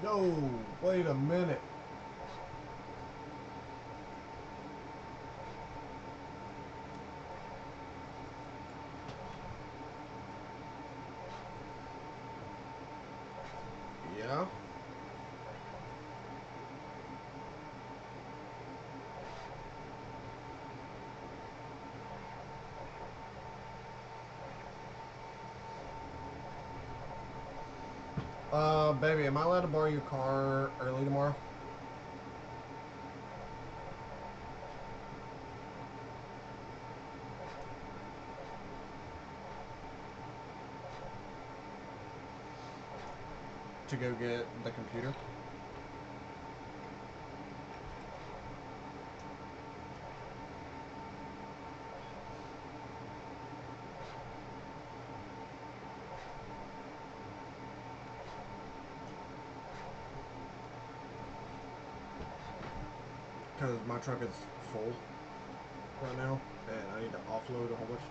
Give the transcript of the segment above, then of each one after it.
No, wait a minute. Yeah. Baby, am I allowed to borrow your car early tomorrow? To go get the computer? Because my truck is full right now, and I need to offload a whole bunch of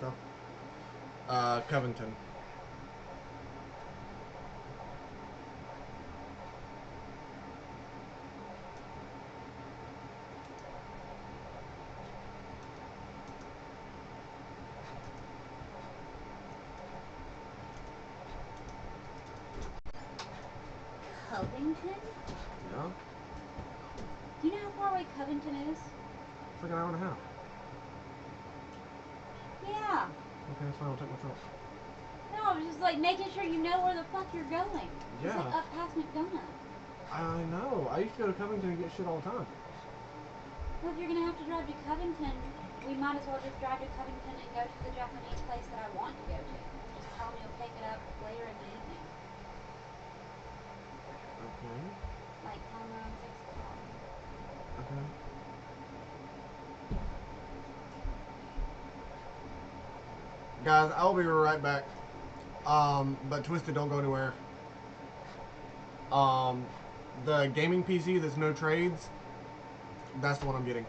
stuff. Covington. Covington? Yeah? Do you know how far away Covington is? It's like an hour and a half. Yeah. Okay, that's fine. I'll take my truck. No, I was just like making sure you know where the fuck you're going. It's Yeah. like up past McDonough. I know. I used to go to Covington and get shit all the time. Well, if you're gonna have to drive to Covington, we might as well just drive to Covington and go to the Japanese place that I want to go to. Just tell me you'll pick it up later in the evening. Okay. Like tell me around 6 o'clock. Okay. Guys, I'll be right back. But Twisted, don't go anywhere. Um, the gaming PC that's no trades, that's the one I'm getting.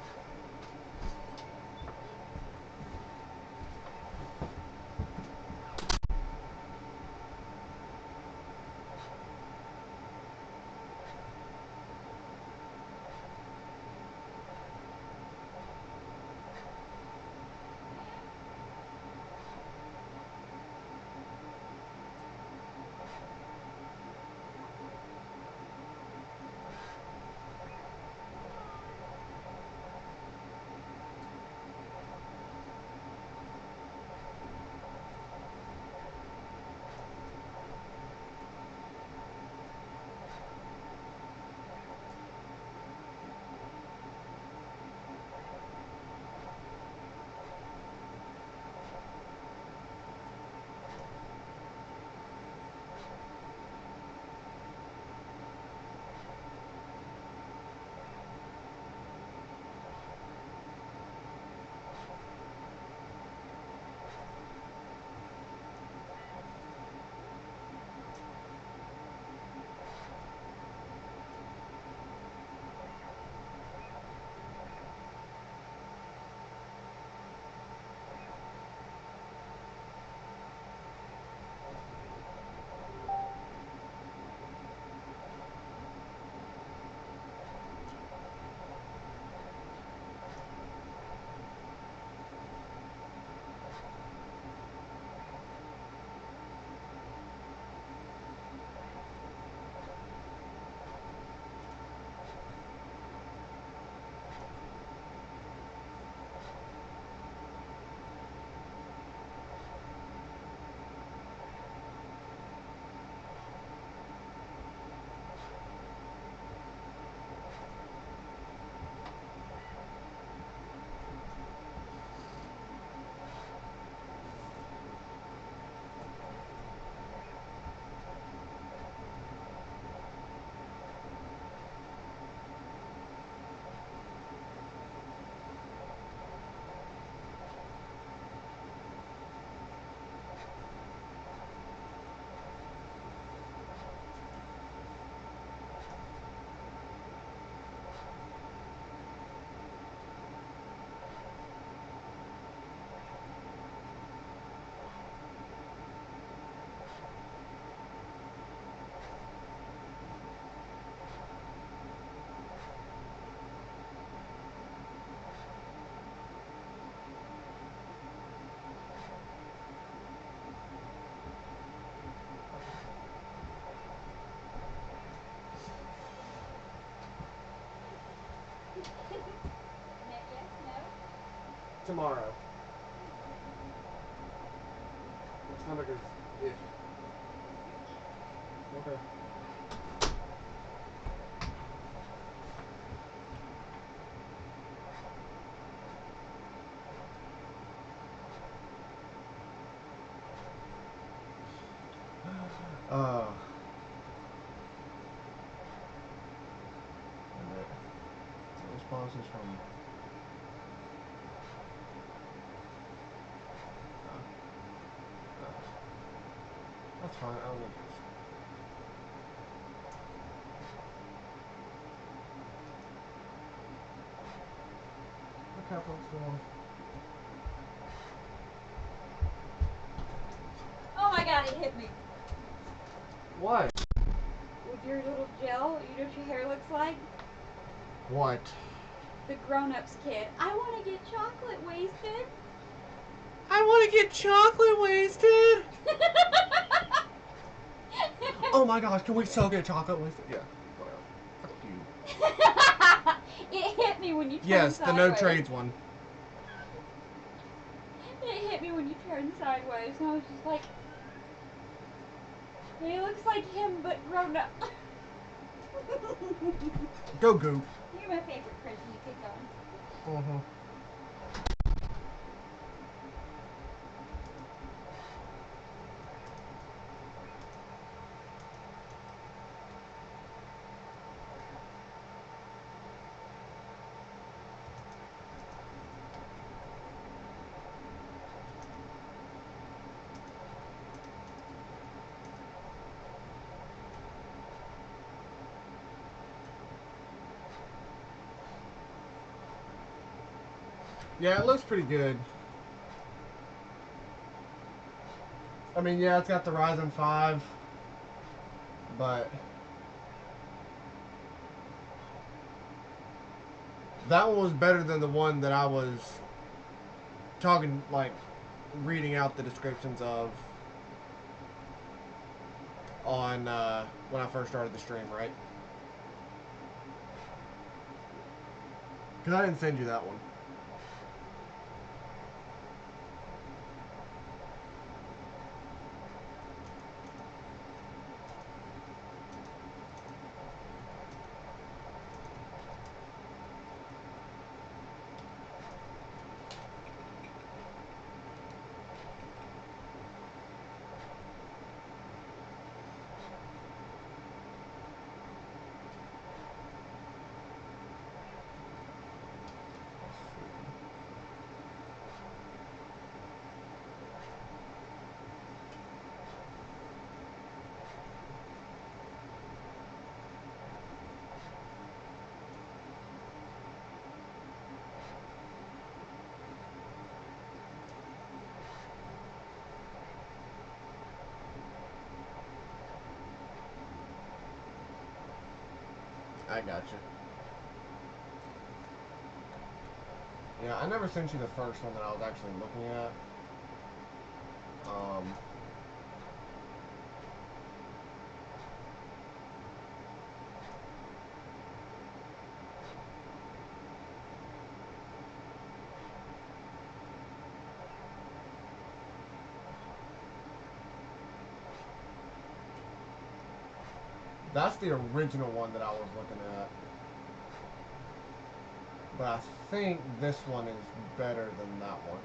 tomorrow. My stomach is iffy. Okay. Responses from that's fine. I don't need this. Look how close to one. Oh my god, it hit me. What? With your little gel, you know what your hair looks like? What? The grown-ups kid. I want to get chocolate wasted. I want to get chocolate wasted. Oh my gosh, can we still get chocolate wasted? Yeah. Whatever. Fuck you. It hit me when you turned Yes, sideways. the no trades one. It hit me when you turned sideways, and I was just like, he looks like him, but grown up. Go Goop. You're my favorite person to pick on. Mm-hmm. Yeah, it looks pretty good. I mean, yeah, it's got the Ryzen 5, but that one was better than the one that I was talking, like, reading out the descriptions of on when I first started the stream, right? Because I didn't send you that one. I got you. Yeah, I never sent you the first one that I was actually looking at. That's the original one that I was looking at. But I think this one is better than that one.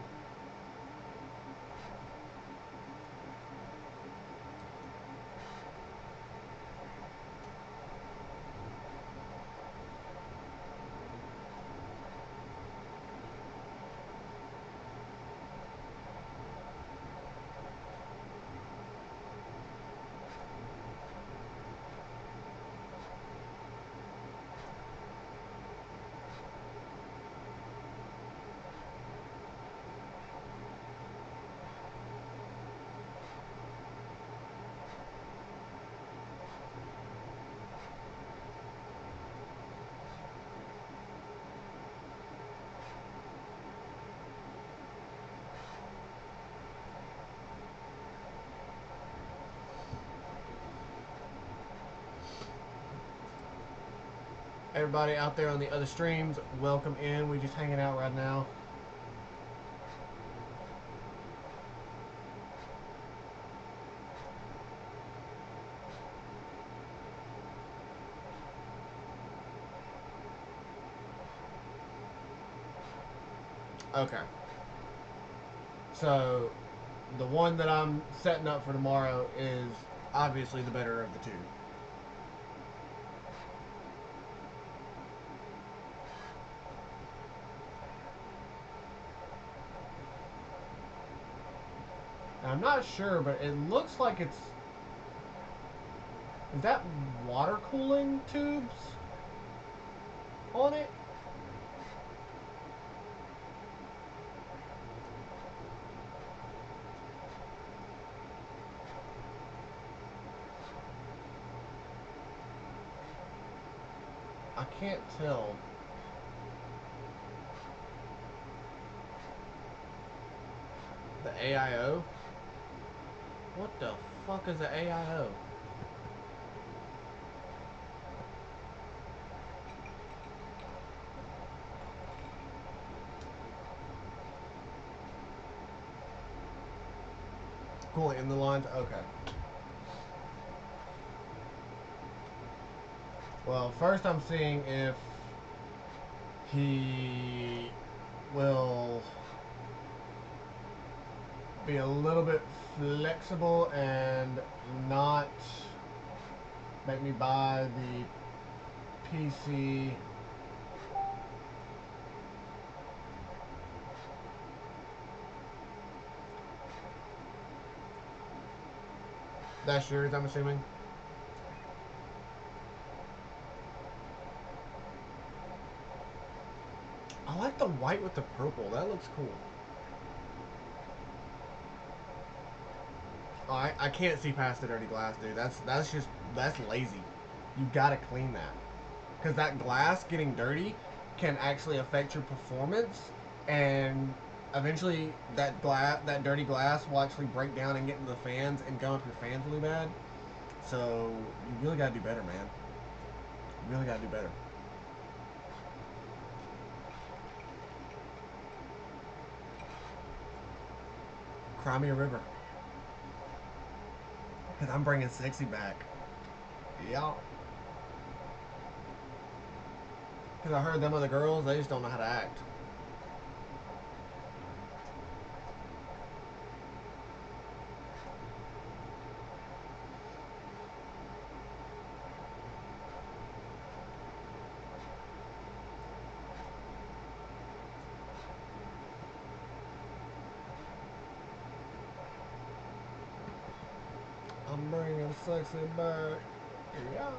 Everybody out there on the other streams, welcome in. We just hanging out right now. Okay. So, the one that I'm setting up for tomorrow is obviously the better of the two. Now, I'm not sure, but it looks like it's... Is that water cooling tubes on it? I can't tell. The AIO? What the fuck is the AIO? Cooling in the lines? Okay. Well, first I'm seeing if he will be a little bit flexible and not make me buy the PC. That's yours, I'm assuming. I like the white with the purple. That looks cool. Oh, I can't see past the dirty glass, dude. That's lazy. You gotta clean that. Because that glass getting dirty can actually affect your performance, and eventually that dirty glass will actually break down and get into the fans and gum up your fans really bad. So you really gotta do better, man. You really gotta do better. Cry me a river. Because I'm bringing sexy back. Yeah. Because I heard them other girls, they just don't know how to act. I'm bringing sexy back. Yeah.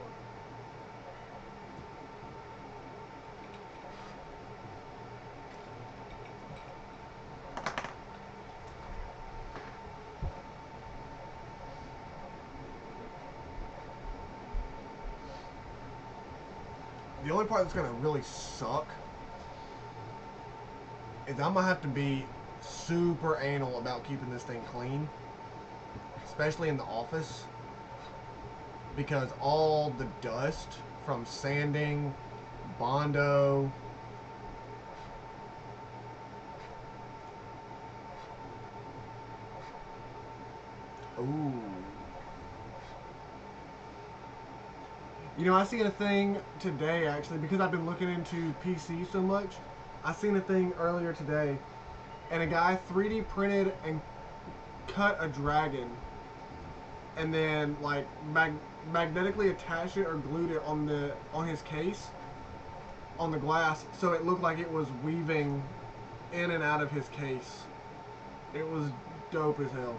The only part that's gonna really suck is I'm gonna have to be super anal about keeping this thing clean, especially in the office, because all the dust from sanding, Bondo, ooh. You know, I seen a thing today actually because I've been looking into PC so much. I seen a thing earlier today, and a guy 3D printed and cut a dragon, and then like magnetically attached it or glued it on his case on the glass, so it looked like it was weaving in and out of his case. It was dope as hell.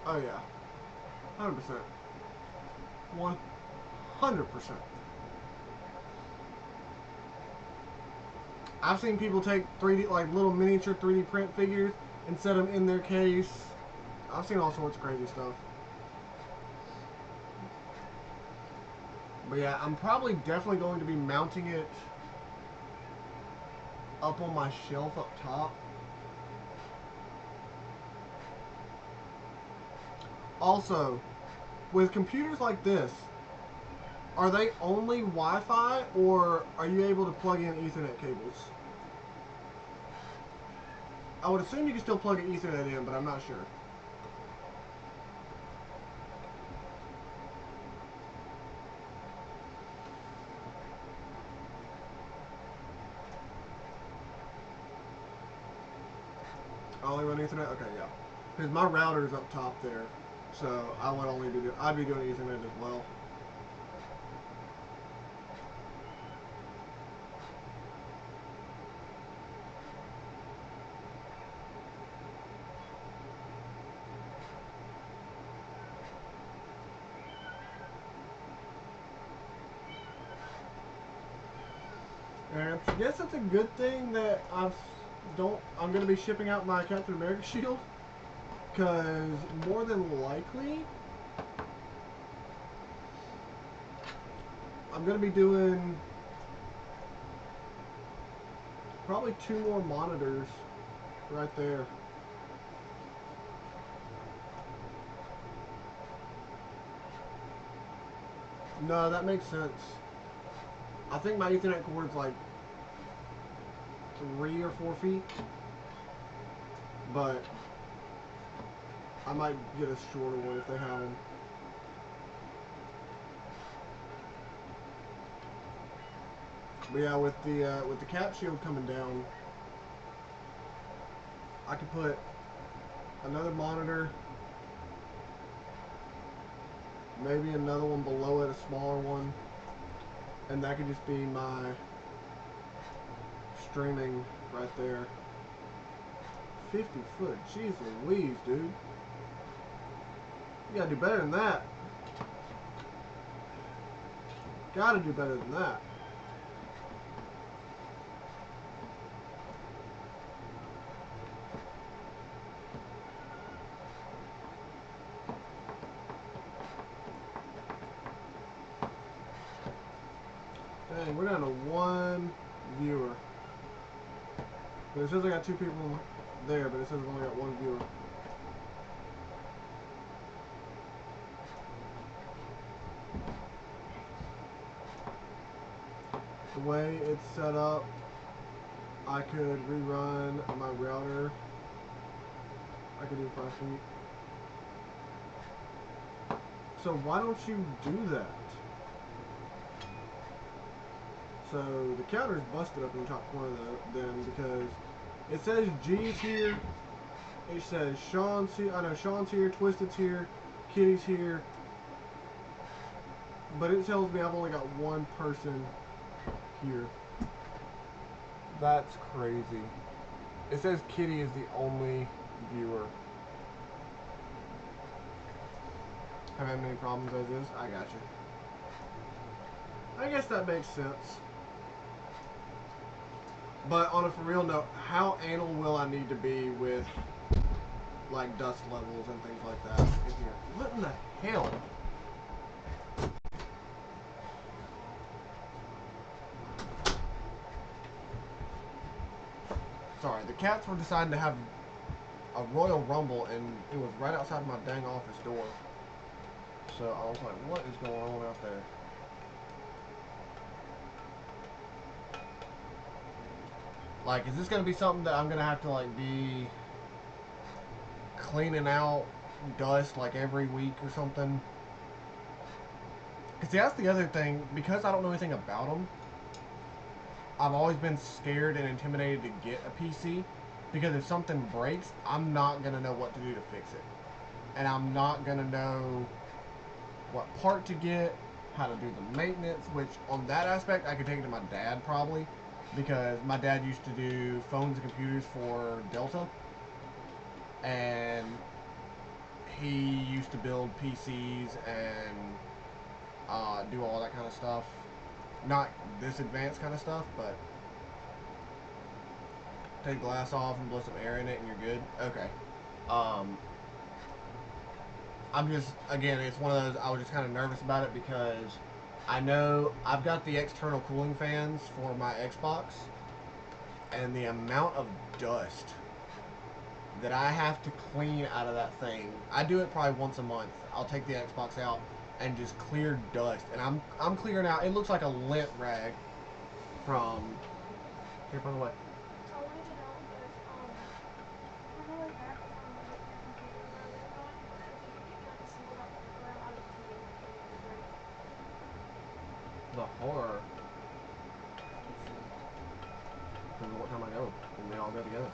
Oh yeah, 100%, 100%. I've seen people take 3D, like little miniature 3D print figures and set them in their case. I've seen all sorts of crazy stuff. But yeah, I'm probably definitely going to be mounting it up on my shelf up top. Also, with computers like this, are they only Wi-Fi, or are you able to plug in Ethernet cables? I would assume you can still plug an Ethernet in, but I'm not sure. I only run Ethernet? Okay, yeah. Because my router's up top there, so I would only be I'd be doing Ethernet as well. And I guess it's a good thing that I'm going to be shipping out my Captain America shield, because more than likely I'm going to be doing probably 2 more monitors right there. No, that makes sense. I think my Ethernet cord's like 3 or 4 feet, but I might get a shorter one if they have them. But yeah, with the cap shield coming down, I could put another monitor, maybe another one below it, a smaller one, and that could just be my streaming right there. 50 foot, jeez Louise, dude. You gotta do better than that. Gotta do better than that. Dang, we're down to 1 viewer. But it says I got 2 people there, but it says I've only got 1 viewer. The way it's set up, I could rerun my router. I could do 5 feet. So why don't you do that? So the counter's busted up in the top corner though, then, because it says G's here, it says Sean's here, I know Sean's here, Twisted's here, Kitty's here, but it tells me I've only got 1 person here. That's crazy. It says Kitty is the only viewer. Have had many problems as is? I got you. I guess that makes sense. But on a for real note, how anal will I need to be with like dust levels and things like that in here? What in the hell? Sorry, the cats were deciding to have a Royal Rumble, and it was right outside my dang office door. So I was like, what is going on out there? Like, is this going to be something that I'm going to have to, like, be cleaning out dust, like, every week or something? Because, see, that's the other thing. Because I don't know anything about them, I've always been scared and intimidated to get a PC. Because if something breaks, I'm not going to know what to do to fix it. And I'm not going to know what part to get, how to do the maintenance, which on that aspect, I could take it to my dad, probably. Because my dad used to do phones and computers for Delta, and he used to build PCs and do all that kind of stuff. Not this advanced kind of stuff, but take glass off and blow some air in it and you're good. Okay. I'm just, again, it's one of those, I was just kind of nervous about it because I know I've got the external cooling fans for my Xbox, and the amount of dust that I have to clean out of that thing. I do it probably once a month. I'll take the Xbox out and just clear dust, and I'm clearing out. It looks like a lint rag from. Here, by the way. I wanted to know if on the way back from like your computer or wherever you're going, if you could get like a singled out program out of the TV like any other break. The horror. PC. Depends on what time I go, and they all go together.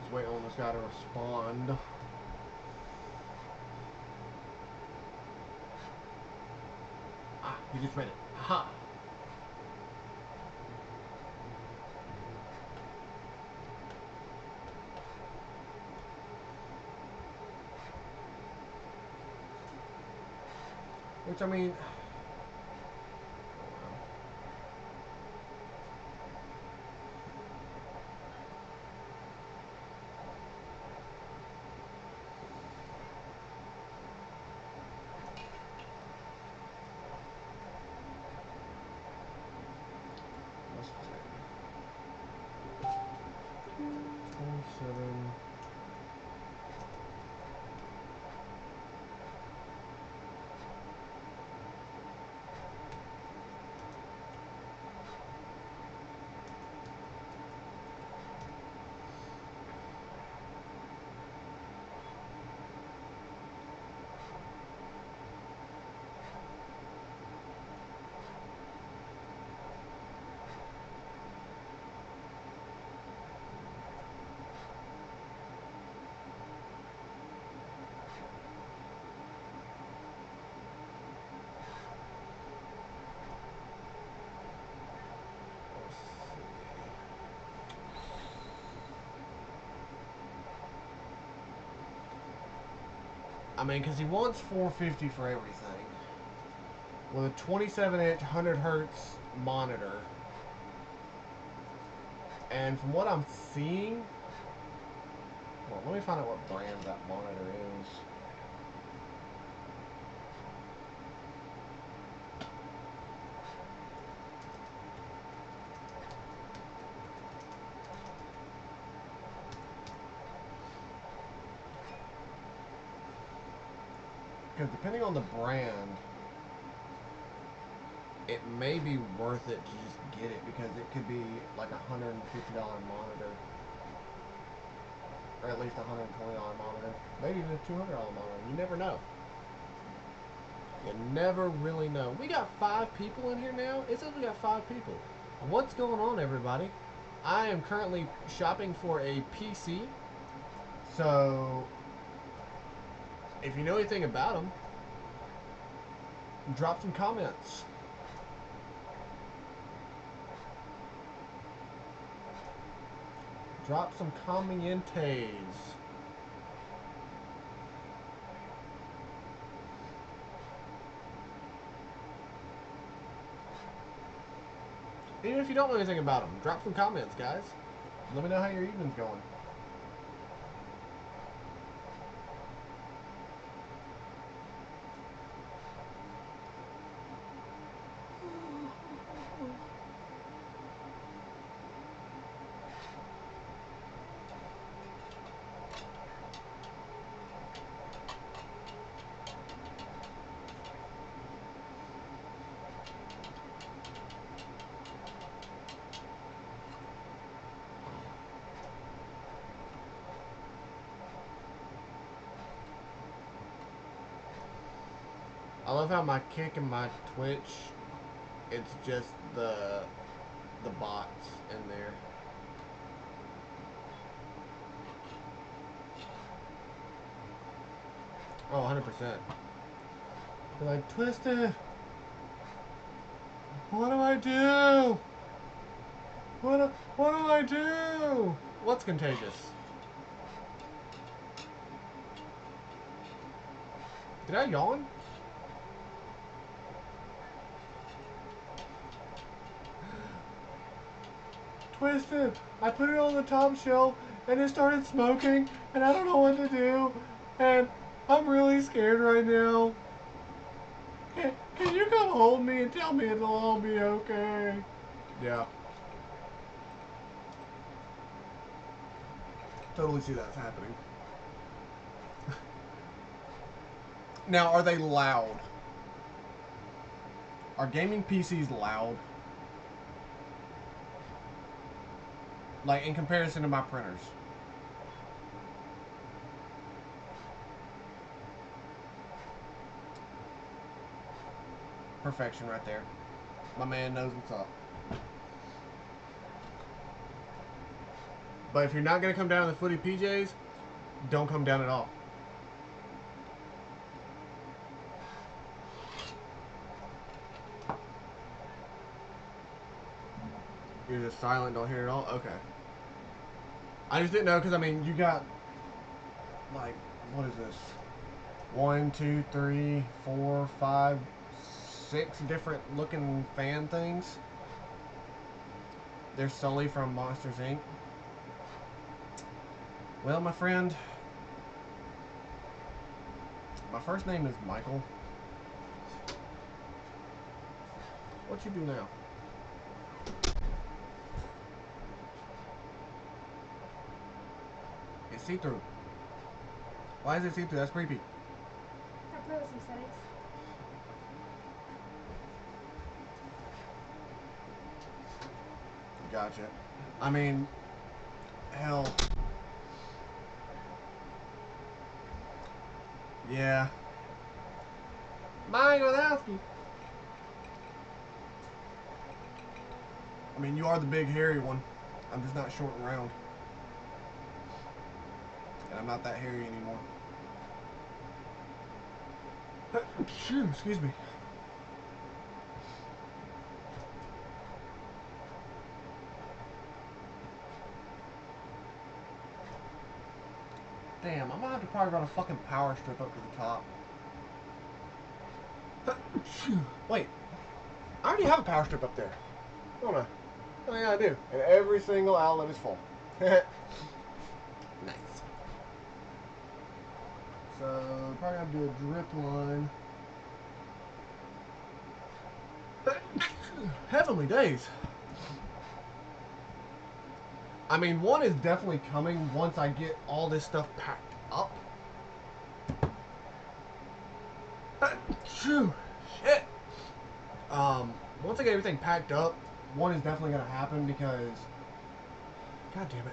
Just waiting on this guy to respond. Ah, he just read it. Ha! Which, I mean, let's see. 27. I mean, because he wants 450 for everything. With a 27-inch 100 hertz monitor. And from what I'm seeing, well, let me find out what brand that monitor is. Because depending on the brand, it may be worth it to just get it, because it could be like a $150 monitor, or at least a $120 monitor, maybe even a $200 monitor. You never know. You never really know. We got 5 people in here now. It says we got 5 people. What's going on, everybody? I am currently shopping for a PC. So, if you know anything about them, drop some comments. Drop some commentes. Even if you don't know anything about them, drop some comments, guys. Let me know how your evening's going. I love how my Kick and my Twitch, it's just the bots in there. Oh, 100%. They're like, Twisted, what do I do? What do I do? What's contagious? Did I yawn? Twisted, I put it on the top shelf and it started smoking and I don't know what to do and I'm really scared right now. Can you come hold me and tell me it'll all be okay? Yeah. Totally see that's happening. Now, are they loud? Are gaming PCs loud? Like, in comparison to my printers? Perfection right there. My man knows what's up. But if you're not going to come down in the footy PJs, don't come down at all. You're just silent, don't hear it all? Okay. I just didn't know because, I mean, you got, like, what is this? 1, 2, 3, 4, 5, 6 different looking fan things. They're solely from Monsters, Inc. Well, my friend, my first name is Michael. What you do now? It's see-through. Why is it see-through? That's creepy. Our privacy settings. Gotcha. I mean, hell. Yeah. Mike Wazowski. I mean, you are the big hairy one. I'm just not short and round. And I'm not that hairy anymore. Phew, excuse me. Damn, I'm gonna have to probably run a fucking power strip up to the top. Phew. Wait, I already have a power strip up there. Don't I? Oh yeah, I do. And every single outlet is full. Nice. So, probably have to do a drip line. Heavenly days. I mean, one is definitely coming once I get all this stuff packed up. Phew. Shit. Once I get everything packed up, one is definitely going to happen because... God damn it.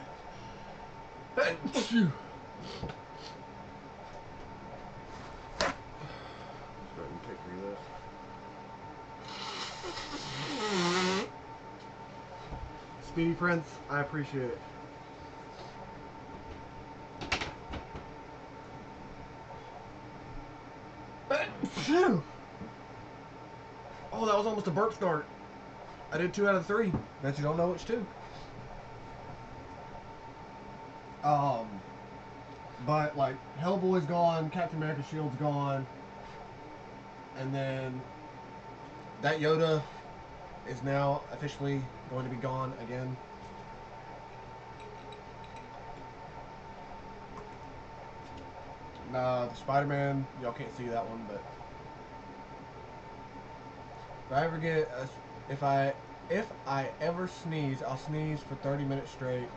Phew. Let's go ahead and take care of this. Speedy Prince, I appreciate it. Phew. Oh, that was almost a burp start. I did 2 out of 3. Bet you don't know which 2. But like Hellboy's gone, Captain America Shield's gone, and then that Yoda is now officially going to be gone again. The Spider-Man, y'all can't see that one, but if I ever get if I ever sneeze, I'll sneeze for 30 minutes straight.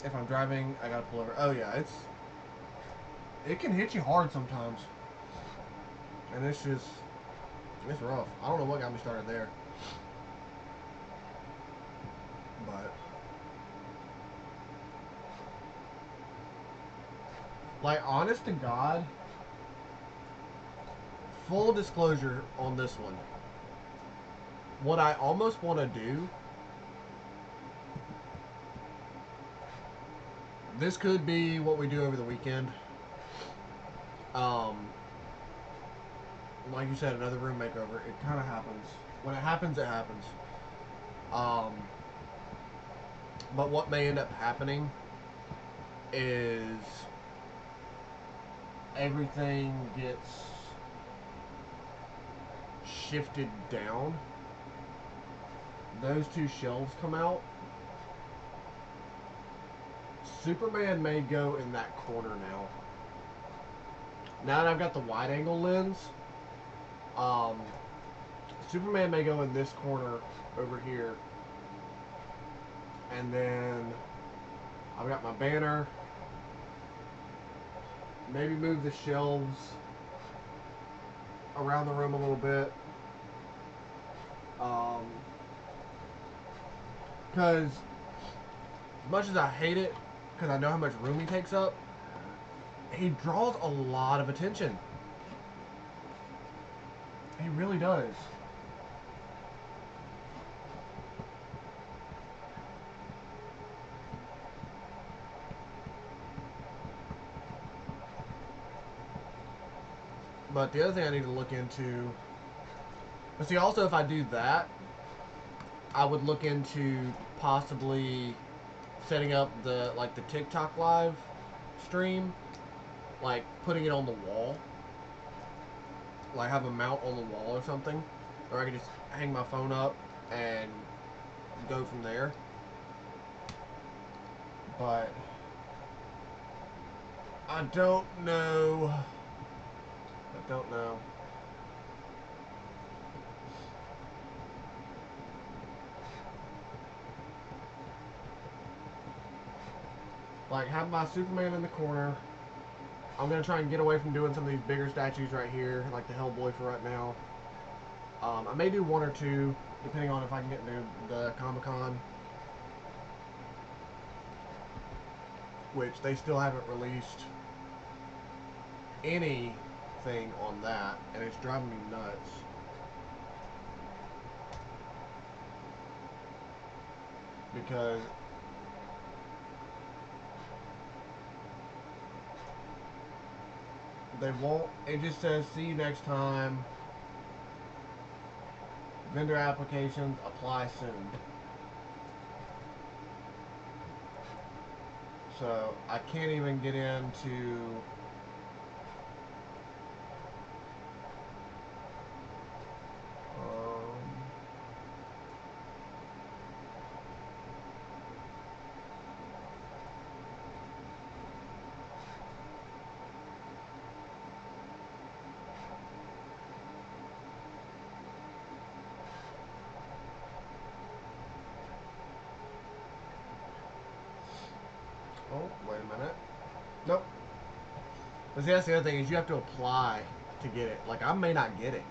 If I'm driving, I gotta pull over. Oh yeah, it can hit you hard sometimes, and it's rough. I don't know what got me started there, but like honest to God, full disclosure on this one, what I almost want to do. This could be what we do over the weekend. Like you said, another room makeover. It kind of happens. When it happens, it happens. But what may end up happening is everything gets shifted down. Those 2 shelves come out. Superman may go in that corner now. Now that I've got the wide angle lens, Um, Superman may go in this corner over here, and then I've got my banner. Maybe move the shelves around the room a little bit. Because as much as I hate it, because I know how much room he takes up, he draws a lot of attention. He really does. But the other thing I need to look into, but see, also if I do that, I would look into possibly setting up the TikTok live stream, like putting it on the wall, like have a mount on the wall or something, or I could just hang my phone up and go from there. But I don't know. I don't know. Like, have my Superman in the corner. I'm gonna try and get away from doing some of these bigger statues right here, like the Hellboy for right now. I may do one or two, depending on if I can get into the Comic-Con, which they still haven't released anything on that, and it's driving me nuts. Because they won't, it just says see you next time. Vendor applications apply soon. So I can't even get into oh, wait a minute. Nope. But see, that's the other thing, is you have to apply to get it. Like, I may not get it.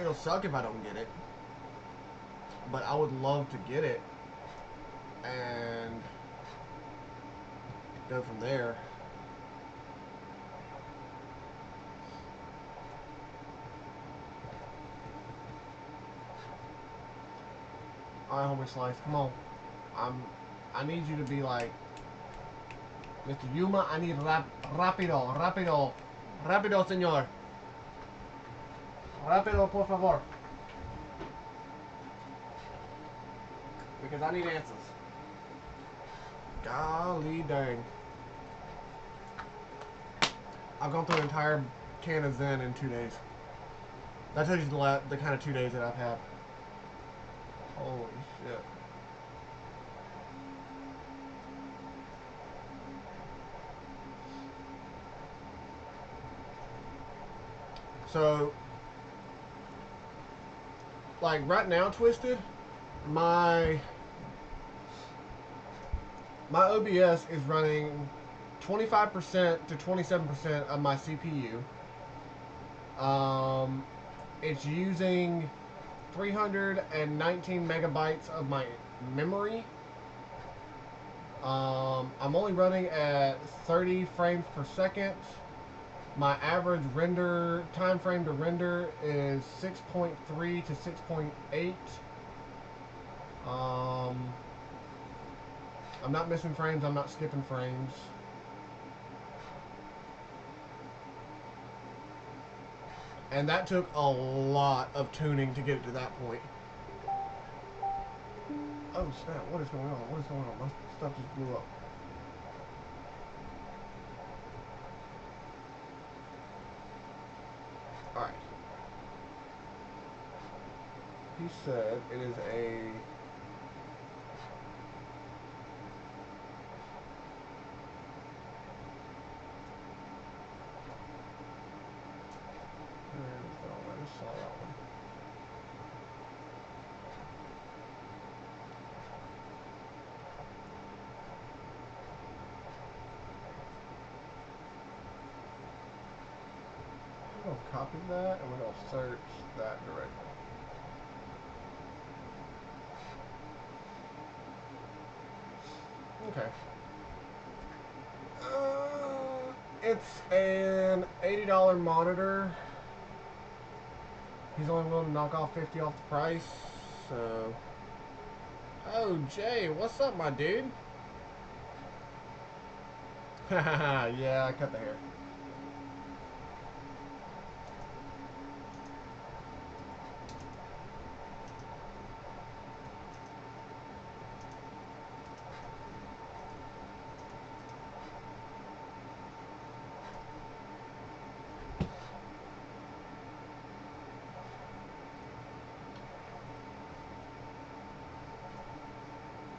It'll suck if I don't get it. But I would love to get it and go from there. Alright, homie Slice, come on. I need you to be like, Mr. Yuma, I need rapido, rapido, rapido, señor. Rapido, por favor. Because I need answers. Golly dang. I've gone through an entire can of Zen in 2 days. That tells you the kind of 2 days that I've had. Holy shit. So, like right now, Twisted, my OBS is running 25% to 27% of my CPU. It's using 319 megabytes of my memory. I'm only running at 30 frames per second. My average render time frame to render is 6.3 to 6.8. I'm not missing frames. I'm not skipping frames. And that took a lot of tuning to get it to that point. Oh snap, what is going on? What is going on? My stuff just blew up. Alright. He said it is copy that and we're going to search that directly. Okay. It's an $80 monitor. He's only willing to knock off 50 off the price, so. Oh, Jay, what's up, my dude? Haha, yeah, I cut the hair.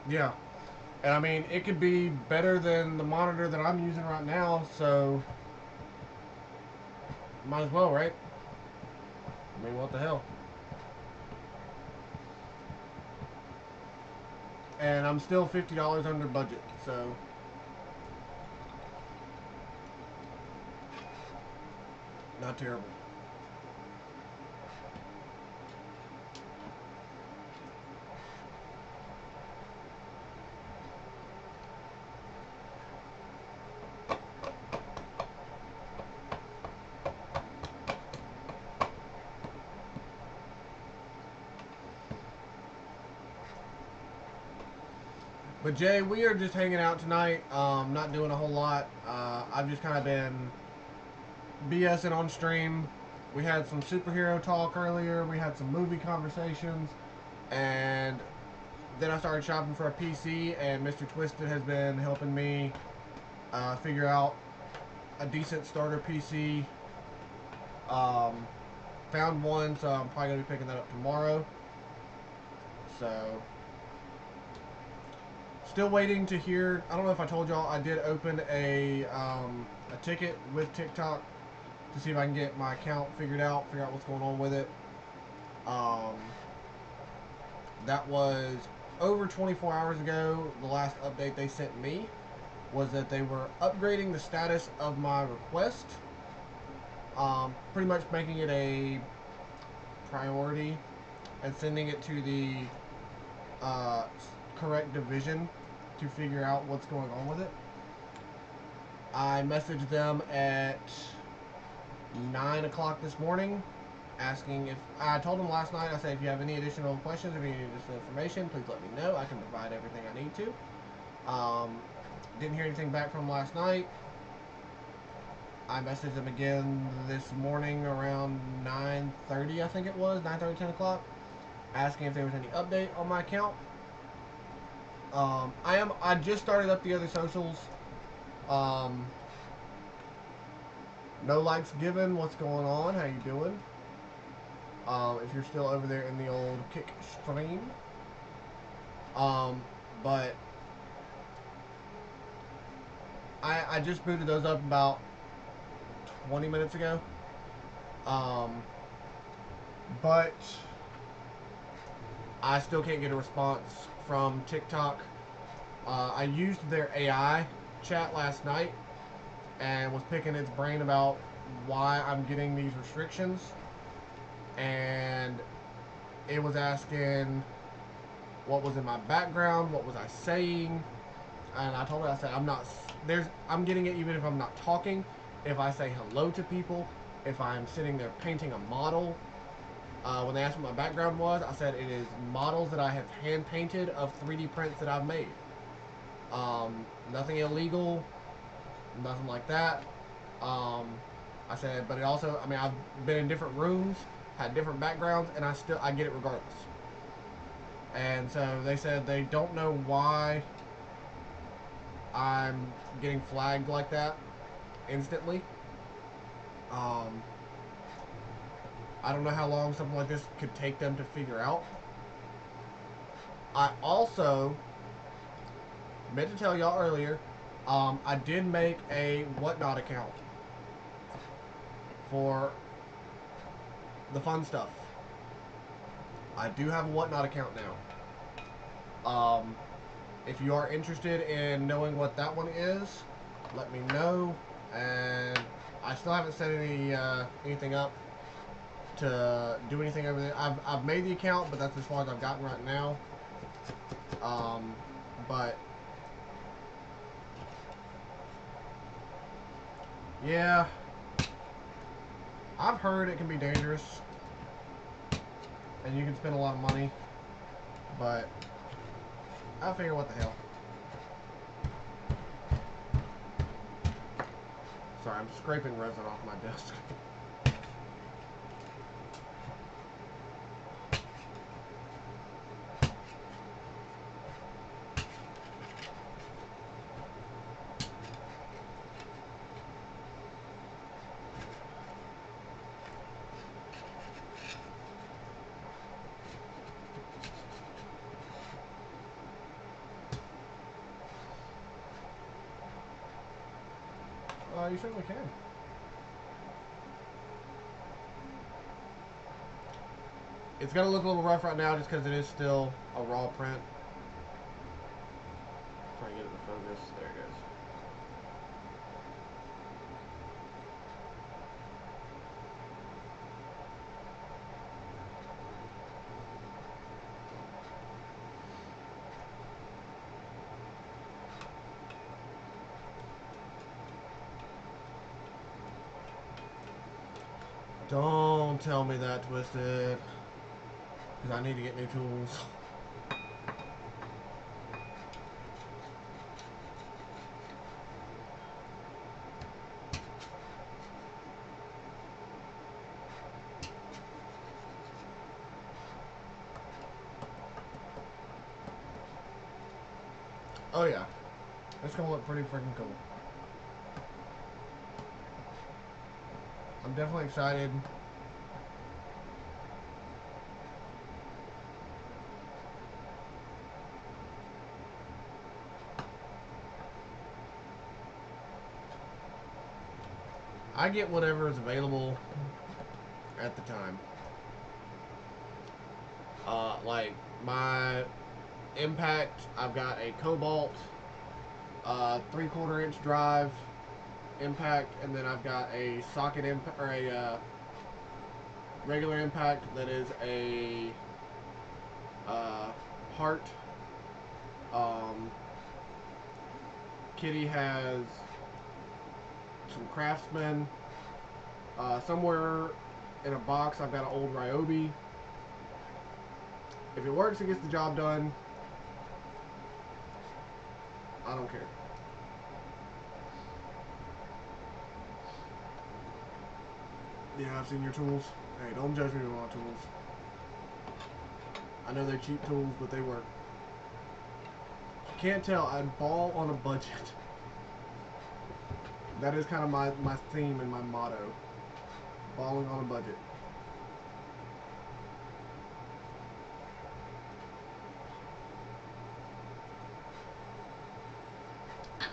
Yeah. And I mean, it could be better than the monitor that I'm using right now, so might as well, right? I mean, what the hell? And I'm still $50 under budget, so not terrible. But Jay, we are just hanging out tonight, not doing a whole lot. I've just kind of been BSing on stream. We had some superhero talk earlier. We had some movie conversations, and then I started shopping for a PC. And Mr. Twisted has been helping me figure out a decent starter PC. Found one, so I'm probably gonna be picking that up tomorrow. So. Still waiting to hear. I don't know if I told y'all, I did open a ticket with TikTok to see if I can get my account figured out, figure out what's going on with it. That was over 24 hours ago. The last update they sent me was that they were upgrading the status of my request, pretty much making it a priority and sending it to the correct division to figure out what's going on with it. I messaged them at 9 o'clock this morning asking if I told them last night. I said, if you have any additional questions, if you need additional information, please let me know. I can provide everything I need to. Didn't hear anything back from them last night. I messaged them again this morning around 9:30, I think it was 9:30, 10 o'clock, asking if there was any update on my account. I just started up the other socials. No likes given. What's going on? How you doing? If you're still over there in the old kick stream. But I just booted those up about 20 minutes ago. But I still can't get a response from TikTok. I used their AI chat last night and was picking its brain about why I'm getting these restrictions. And it was asking what was in my background, what was I saying, and I told it, I said, I'm getting it even if I'm not talking, if I say hello to people, if I'm sitting there painting a model. When they asked what my background was, I said it is models that I have hand painted of 3D prints that I've made. Nothing illegal, nothing like that. I said, but it also, I mean, I've been in different rooms, had different backgrounds, and I get it regardless. And so they said they don't know why I'm getting flagged like that instantly. I don't know how long something like this could take them to figure out. I also meant to tell y'all earlier, I did make a Whatnot account for the fun stuff. I do have a Whatnot account now. If you are interested in knowing what that one is, let me know. And I still haven't set anything up to do anything over there. I've made the account, but that's as far as I've gotten right now. But yeah, I've heard it can be dangerous, and you can spend a lot of money. But I figure, what the hell. Sorry, I'm scraping resin off my desk. You certainly can. It's gonna look a little rough right now just because it is still a raw print. Try to get it to focus. There it goes. Don't tell me that, Twisted. Because I need to get new tools. Oh yeah. It's going to look pretty freaking cool. I'm definitely excited. I get whatever is available at the time. Like my Impact, I've got a Cobalt 3/4 inch drive Impact, and then I've got a socket impact, or a regular Impact that is a heart. Kitty has some Craftsman. Somewhere in a box I've got an old Ryobi. If it works, it gets the job done. I don't care. Yeah, I've seen your tools. Hey, don't judge me with my tools. I know they're cheap tools, but they work. Can't tell. I ball on a budget. That is kind of my theme and my motto. Balling on a budget.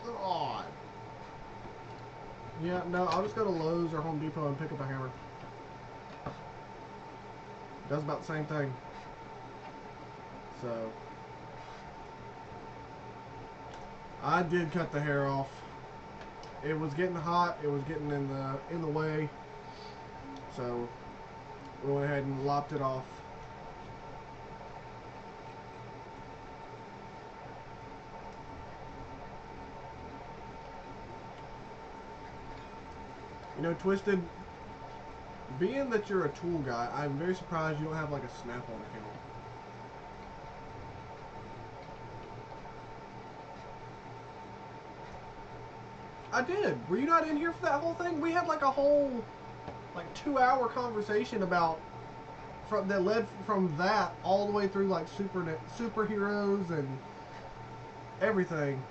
God. Yeah, no, I'll just go to Lowe's or Home Depot and pick up a hammer. Does about the same thing. So I did cut the hair off. It was getting hot. It was getting in the way. So we went ahead and lopped it off. You know, Twisted, being that you're a tool guy, I'm very surprised you don't have like a Snap-on account. I did. Were you not in here for that whole thing? We had like a whole, like 2-hour conversation about that led from that all the way through like superheroes and everything.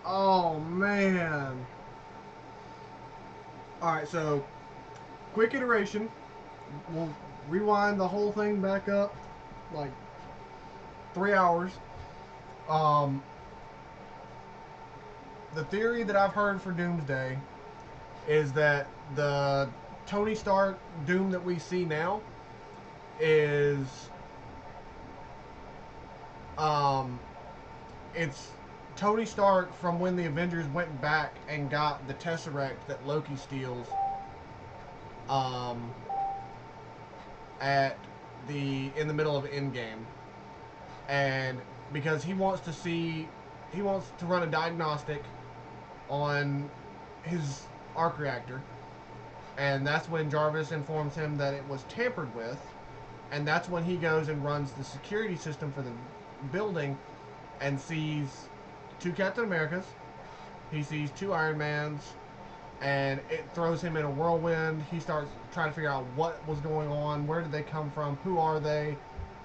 Oh man. Alright, so quick iteration. We'll rewind the whole thing back up like 3 hours. The theory that I've heard for Doomsday is that the Tony Stark Doom that we see now is it's Tony Stark from when the Avengers went back and got the Tesseract that Loki steals, at in the middle of Endgame, and because he wants to run a diagnostic on his arc reactor, and that's when Jarvis informs him that it was tampered with, and that's when he goes and runs the security system for the building and sees two Captain Americas. He sees two Iron Mans, and it throws him in a whirlwind. He starts trying to figure out what was going on, where did they come from, who are they,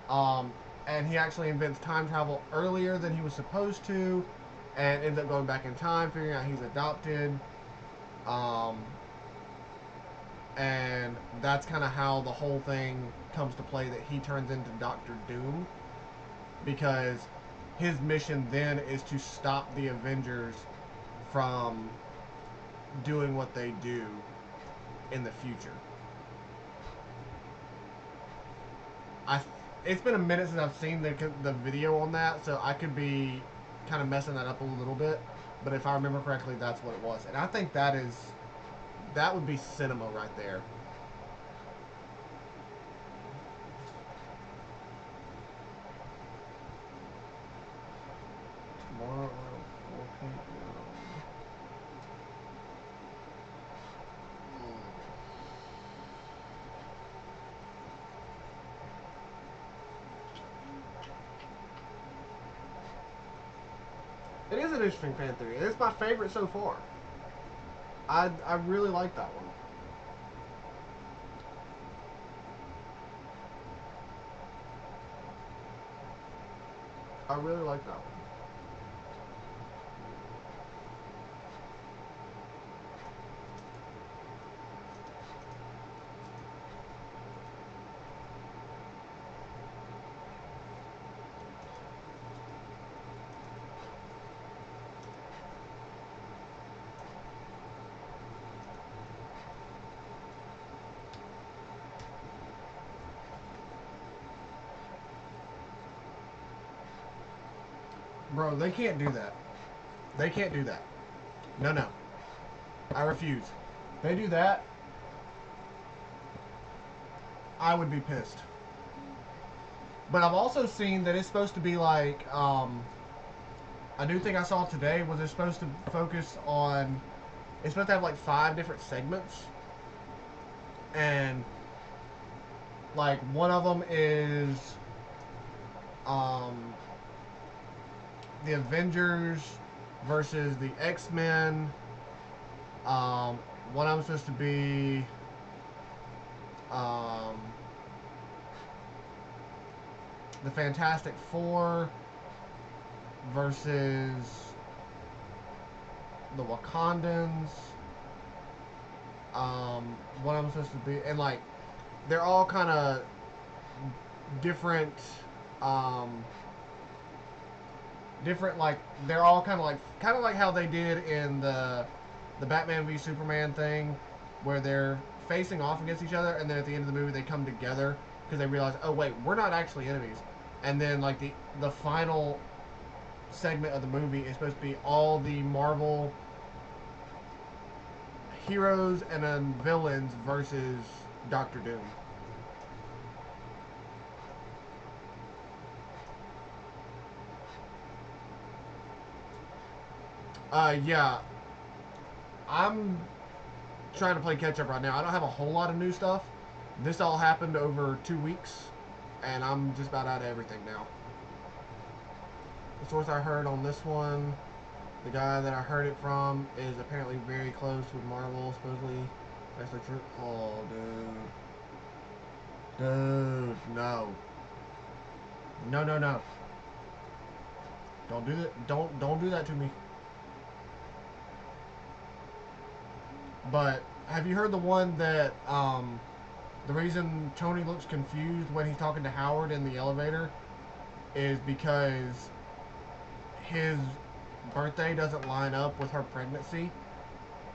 and he actually invents time travel earlier than he was supposed to, and ends up going back in time, figuring out he's adopted. And that's kind of how the whole thing comes to play, that he turns into Doctor Doom, because his mission then is to stop the Avengers from doing what they do in the future. It's been a minute since I've seen the video on that, so I could be kind of messing that up a little bit, but if I remember correctly, that's what it was, and I think that would be cinema right there. Tomorrow, 4 p.m. It is an interesting fan theory. It's my favorite so far. I really like that one. I really like that one. Bro, they can't do that. They can't do that. No, no. I refuse. They do that, I would be pissed. But I've also seen that it's supposed to be like, a new thing I saw today was it's supposed to focus on, it's supposed to have like 5 different segments. And like one of them is the Avengers versus the X-Men. One of them supposed to be the Fantastic Four versus the Wakandans. One of them supposed to be, and like they're all kind of different. Different, like they're all kind of like how they did in the Batman v Superman thing, where they're facing off against each other, and then at the end of the movie they come together because they realize, oh wait, we're not actually enemies. And then like the final segment of the movie is supposed to be all the Marvel heroes and then villains versus Doctor Doom. Yeah, I'm trying to play catch up right now. I don't have a whole lot of new stuff. This all happened over 2 weeks, and I'm just about out of everything now. The source I heard on this one, the guy that I heard it from, is apparently very close with Marvel, supposedly. That's the truth. Oh, dude. Dude, no. No, no, no. Don't do that. Don't do that to me. But have you heard the one that the reason Tony looks confused when he's talking to Howard in the elevator is because his birthday doesn't line up with her pregnancy,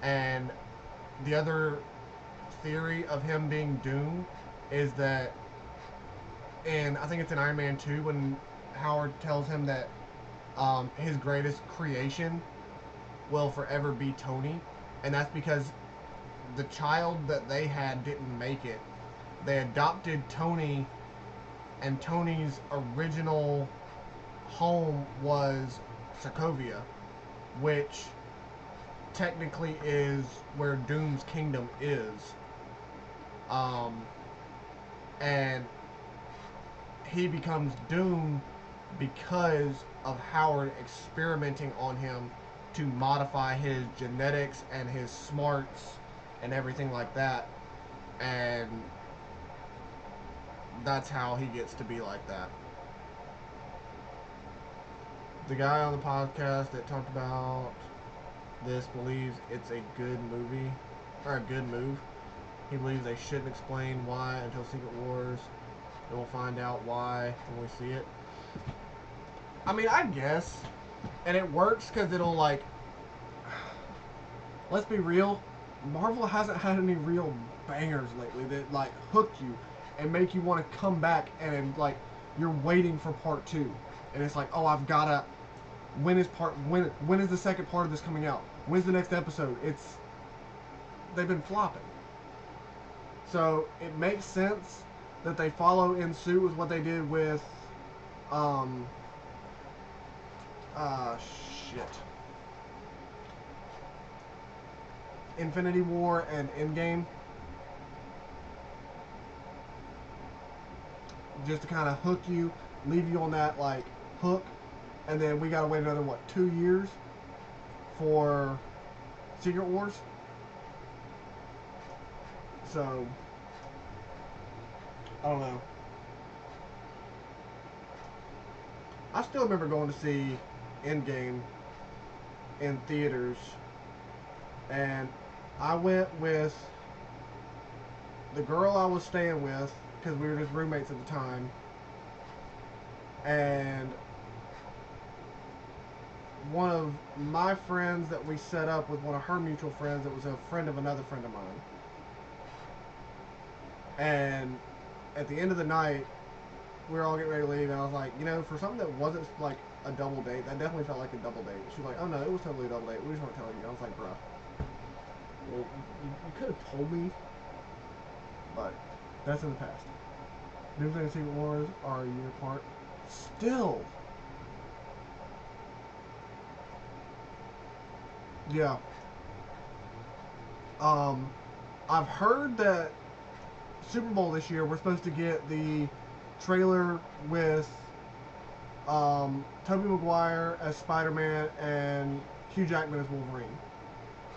and the other theory of him being Doom is that, and I think it's in Iron Man 2 when Howard tells him that his greatest creation will forever be Tony, and that's because the child that they had didn't make it they adopted Tony, and Tony's original home was Sokovia, which technically is where Doom's kingdom is. And he becomes Doom because of Howard experimenting on him to modify his genetics and his smarts and everything like that. And that's how he gets to be like that. The guy on the podcast that talked about this believes it's a good movie, or a good move. He believes they shouldn't explain why until Secret Wars, and we'll find out why when we see it. I mean, I guess, and it works because it'll, like, let's be real, Marvel hasn't had any real bangers lately that, like, hook you and make you want to come back, and, like, you're waiting for part 2, and it's like, oh, I've gotta, when is the second part of this coming out? When's the next episode? They've been flopping. So it makes sense that they follow in suit with what they did with Infinity War and Endgame. Just to kind of hook you, leave you on that, like, hook, and then we gotta wait another, 2 years for Secret Wars. So I don't know. I still remember going to see Endgame in theaters, and I went with the girl I was staying with because we were just roommates at the time, and one of my friends that we set up with one of her mutual friends that was a friend of another friend of mine. And at the end of the night, we were all getting ready to leave, and I was like, for something that wasn't like a double date, that definitely felt like a double date. She was like, oh no, it was totally a double date. We just weren't telling you. I was like, bruh, well, you could have told me, but that's in the past. Doomsday and Secret Wars are a year apart. Still. Yeah. I've heard that Super Bowl this year, we're supposed to get the trailer with Tobey Maguire as Spider-Man and Hugh Jackman as Wolverine.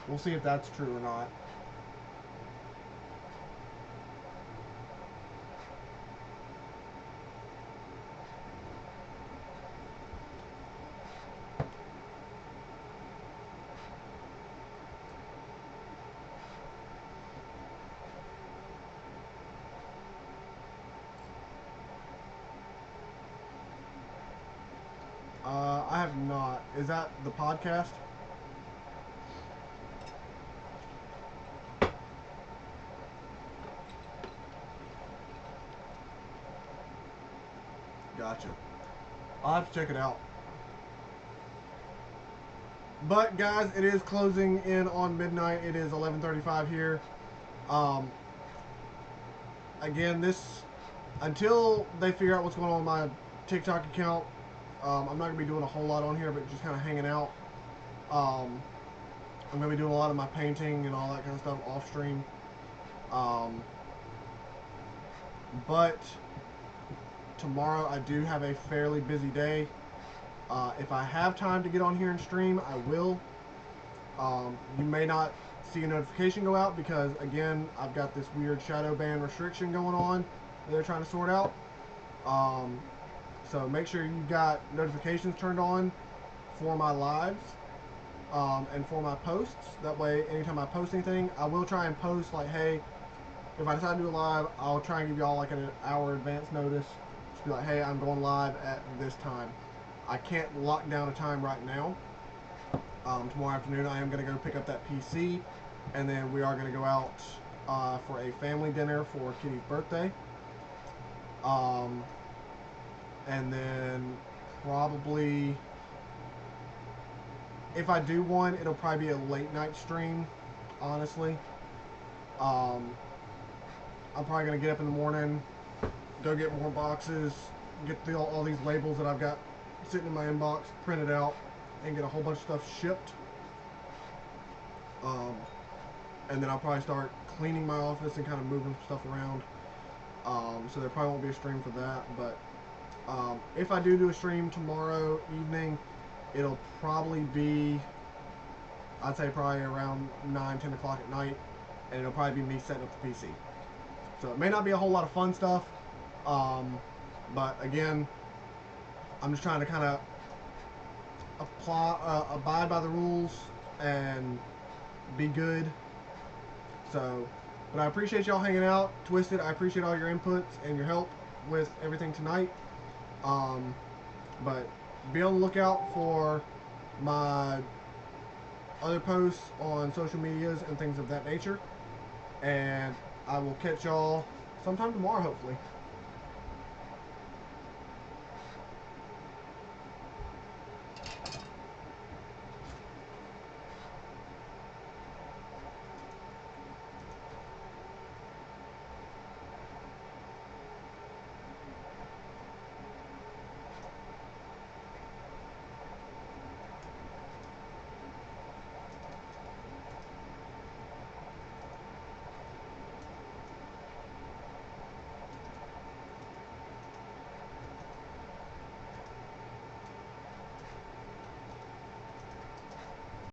We'll see if that's true or not. I have not. Is that the podcast? Gotcha. I'll have to check it out. But guys, it is closing in on midnight. It is 11:35 here. Again, this until they figure out what's going on with my TikTok account, I'm not gonna be doing a whole lot on here, but just kind of hanging out. I'm gonna be doing a lot of my painting and all that kind of stuff off stream. But tomorrow I do have a fairly busy day. If I have time to get on here and stream, I will. You may not see a notification go out because, again, I've got this weird shadow ban restriction going on that they're trying to sort out. So make sure you've got notifications turned on for my lives and for my posts. That way, anytime I post anything, I will try and post like, hey, if I decide to do a live, I'll try and give y'all like an hour advance notice. Just be like, hey, I'm going live at this time. I can't lock down a time right now. Tomorrow afternoon, I am going to go pick up that PC, and then we are going to go out for a family dinner for Kitty's birthday. And then probably, if I do one, it'll probably be a late night stream, honestly. I'm probably gonna get up in the morning, go get more boxes, get all these labels that I've got sitting in my inbox printed out, and get a whole bunch of stuff shipped. And then I'll probably start cleaning my office and kind of moving stuff around. So there probably won't be a stream for that, but if I do a stream tomorrow evening, it'll probably be, I'd say probably around 9, 10 o'clock at night, and it'll probably be me setting up the PC. So it may not be a whole lot of fun stuff, but again, I'm just trying to kind of abide by the rules and be good. So, but I appreciate y'all hanging out. Twisted, I appreciate all your inputs and your help with everything tonight. But be on the lookout for my other posts on social medias and things of that nature. And I will catch y'all sometime tomorrow, hopefully.